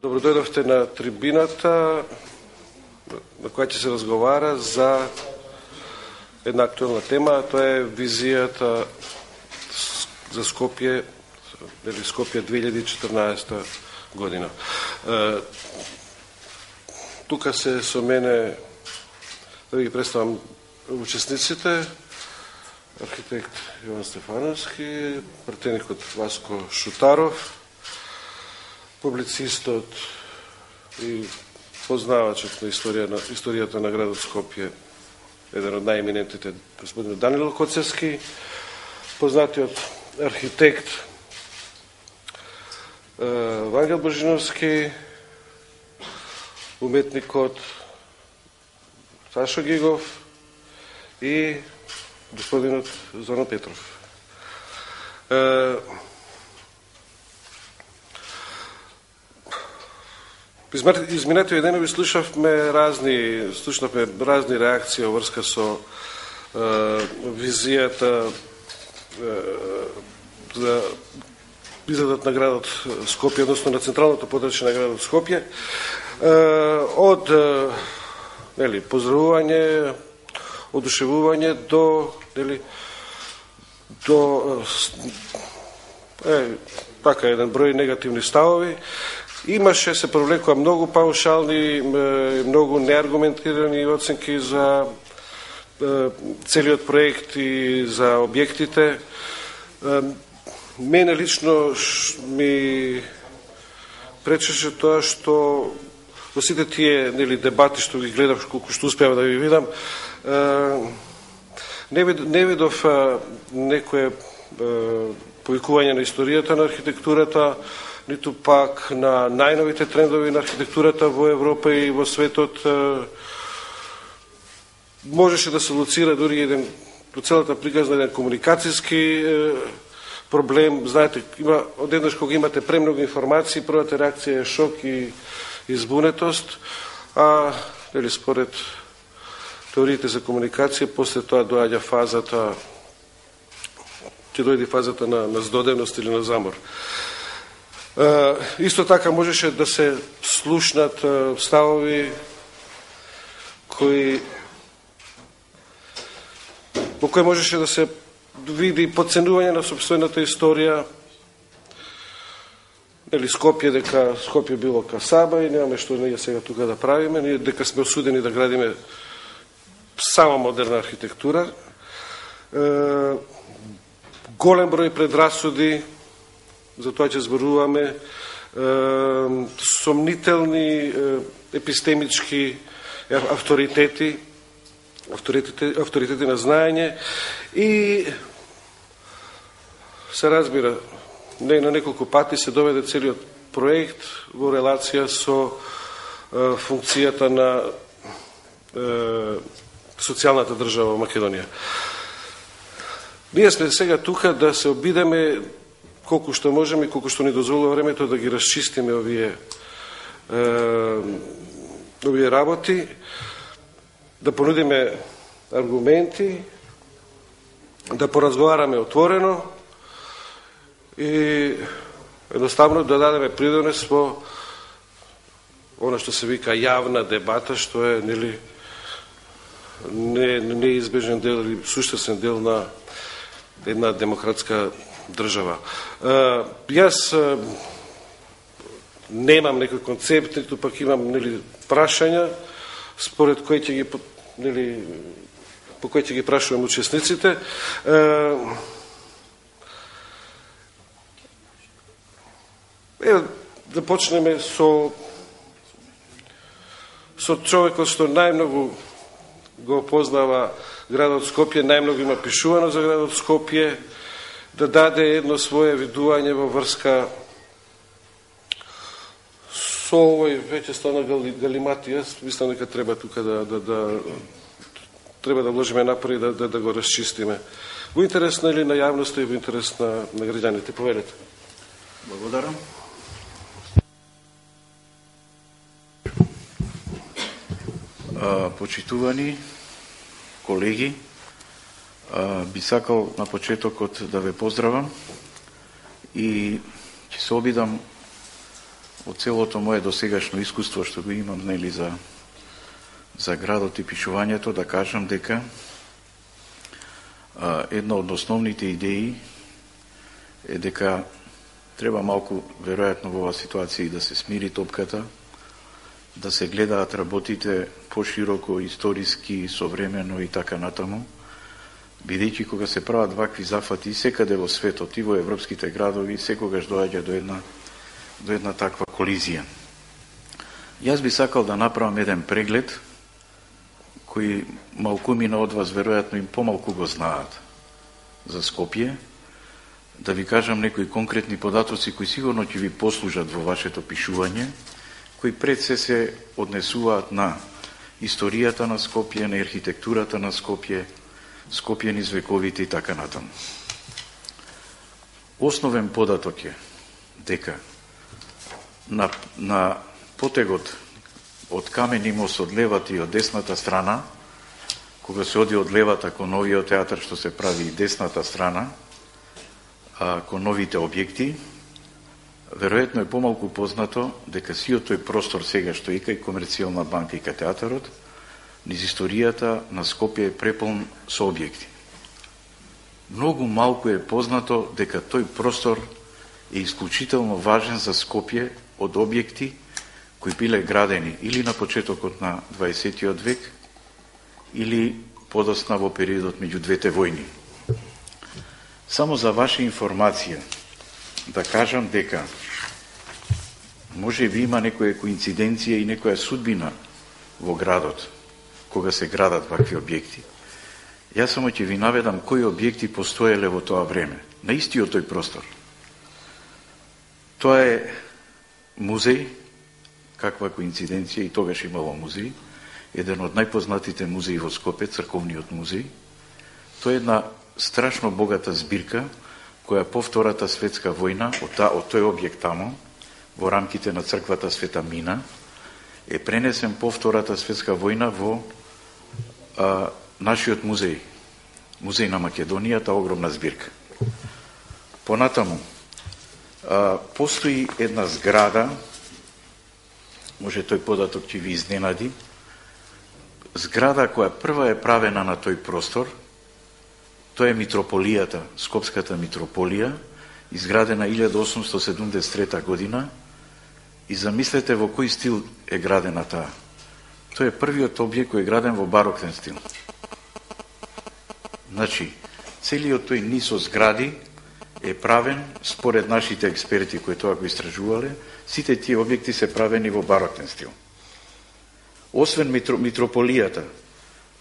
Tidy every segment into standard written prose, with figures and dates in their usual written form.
Добродојдовте на трибината на која ќе се разговара за една актуелна тема, а тоа е визијата за Скопје, Скопје 2014 година. Тука се со мене да ги представам учесниците: архитект Јован Стефановски, пратеникот Васко Шутаров, публицистот и познавачот на историјата на градот Скопје, еден од најеминентите, господин Данило Коцевски, познатиот архитект Вангел Божиновски, уметникот Сашо Гигов и господинот Зоран Петров. Изминатиот денови слушнавме разни реакции во врска со визијата за изгледот на градот Скопје, односно на централното подрачје на градот Скопје, од поздравување, одушевување до така еден број негативни ставови. Имаше, се провлекува многу паушални, многу неаргументирани оценки за целиот проект и за објектите. Мене лично ми пречеше тоа што во сите тие дебати што ги гледав, колку што успеав да ви видам, не видов некое повикување на историјата на архитектурата, ниту пак на најновите трендови на архитектурата во Европа и во светот. Можеше да се луцира дури еден, по целата приказна, еден комуникацијски проблем. Знаете, одеднаш кога имате премногу информации, првата реакција е шок и избунетост, а според теориите за комуникација, после тоа доаѓа фазата, ќе дојде фазата на здодевност или на замор. Исто така можеше да се слушнат ставови во кои можеше да се види подценување на сопствената историја. Скопје, дека Скопје било касаба и немаме што ние сега тука да правиме, ние дека сме осудени да градиме само модерна архитектура. Голем број предрасуди, за тоа ќе зборуваме, сомнителни епистемички авторитети на знаење и се разбира, на неколку пати се доведе целиот проект во релација со функцијата на социјалната држава во Македонија. Ние сме сега тука да се обидеме колку што можеме и колку што ни дозволува времето да ги расчистиме овие работи, да понудиме аргументи, да поразговараме отворено и едноставно да дадеме придонес во она што се вика јавна дебата, што е неизбежен дел или суштествен дел на една демократска држава. Јас немам некој концепт, ниту пак имам прашања според кој ќе ги по кој ќе ги прашувам учесниците. Да почнеме со човекот што најмногу го познава градот Скопје, најмногу има пишувано за градот Скопје, да даде едно свое видување во врска со овој веќе стана галимати. Јас мислам дека треба тука треба да вложиме напори да го расчистиме. Во интерес на јавноста и во интерес на граѓаните. Повелете. Благодарам. Почитувани колеги, би сакал на почетокот да ве поздравам и ќе се обидам од целото мое досегашно искуство што го имам нели за градот и пишувањето, да кажам дека една од основните идеи е дека треба малку, веројатно во оваа ситуација, да се смири топката, да се гледаат работите пошироко, историски, современо и така натаму, бидејќи кога се прават вакви зафати секаде во светот и во европските градови, секогаш доаѓа до една таква колизија. Јас би сакал да направам еден преглед кој малкумина од вас веројатно им помалку го знаат за Скопје, да ви кажам некои конкретни податоци кои сигурно ќе ви послужат во вашето пишување, кои пред се однесуваат на историјата на Скопје, на архитектурата на Скопје, Скопје низ вековите и така натаму. Основен податок е дека на потегот од Камени мост од левата и од десната страна, кога се оди од левата кон новиот театар што се прави и десната страна, кон новите објекти, веројатно е помалку познато дека сиот тој простор сега што и кај Комерцијална банка и кај театарот, низ историјата на Скопје е преполн со објекти. Многу малку е познато дека тој простор е исклучително важен за Скопје од објекти кои биле градени или на почетокот на 20. век, или подосна во периодот меѓу двете војни. Само за ваша информација, да кажам дека може би има некоја коинциденција и некоја судбина во градот, кога се градат вакви објекти. Јас само ќе ви наведам кои објекти постоеле во тоа време, на истиот тој простор. Тоа е музеј, каква коинциденција, и тогаш имало музеј, еден од најпознатите музеи во Скопје, црковниот музеј. Тоа е една страшно богата збирка, која по Втората светска војна, од тој објект таму, во рамките на црквата Света Мина, е пренесен по Втората светска војна во нашиот музеј, музеј на Македонија, таа огромна збирка. Понатаму, постои една зграда, може тој податок ќе ви изненади, зграда која прва е правена на тој простор, тоа е митрополијата, Скопската митрополија, изградена 1873 година, и замислете во кој стил е градена таа. Тоа е првиот објект кој е граден во бароктен стил. Значи, целиот тој низ со згради е правен, според нашите експерти кои тоа го истражувале, сите тие објекти се правени во бароктен стил. Освен митрополијата,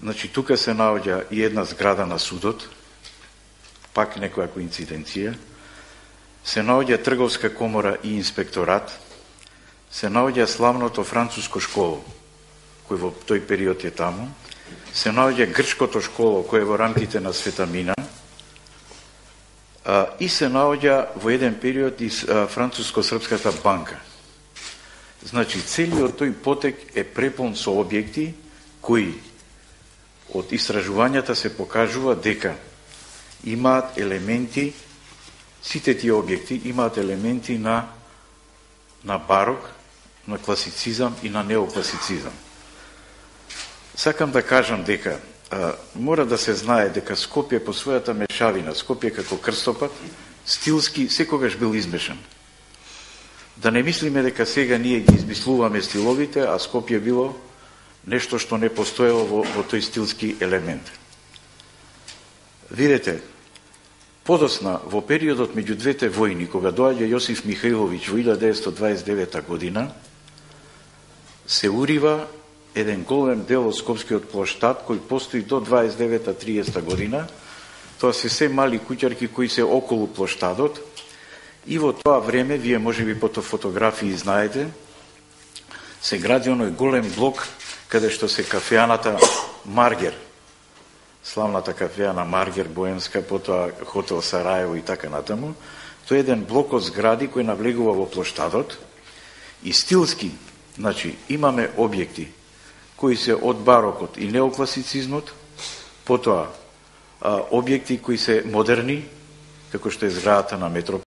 значи тука се наоѓа и една зграда на судот, пак некоја коинциденција, се наоѓа трговска комора и инспекторат, се наоѓа славното француско школо, кој во тој период е таму, се наоѓа грчкото школо, кој е во рамките на Света Мина, и се наоѓа во еден период и француско-српската банка. Значи, целиот тој потек е преполн со објекти кои од истражувањата се покажува дека имаат елементи, сите тие објекти имаат елементи на барок, на класицизам и на неокласицизам. Сакам да кажам дека мора да се знае дека Скопје по својата мешавина, Скопје како крстопат, стилски секогаш бил измешан. Да не мислиме дека сега ние ги измислуваме стиловите, а Скопје било нешто што не постоело во тој стилски елемент. Видете, подосна, во периодот меѓу двете војни, кога доаѓа Јосиф Михаиловиќ во 1929 година, се урива еден голем дел од Скопскиот плоштад, кој постои до 29-30 година. Тоа се мали куќарки кои се околу плоштадот. И во тоа време, вие може би по фотографии знаете, се гради оној голем блок каде што се кафеаната Маргер, славната кафеана Маргер Боемска, потоа хотел Сараево и така натаму. Тоа е еден блок од згради кој навлегува во плоштадот и стилски, значи имаме објекти кои се од барокот и неокласицизмот, потоа објекти кои се модерни, како што е зградата на метро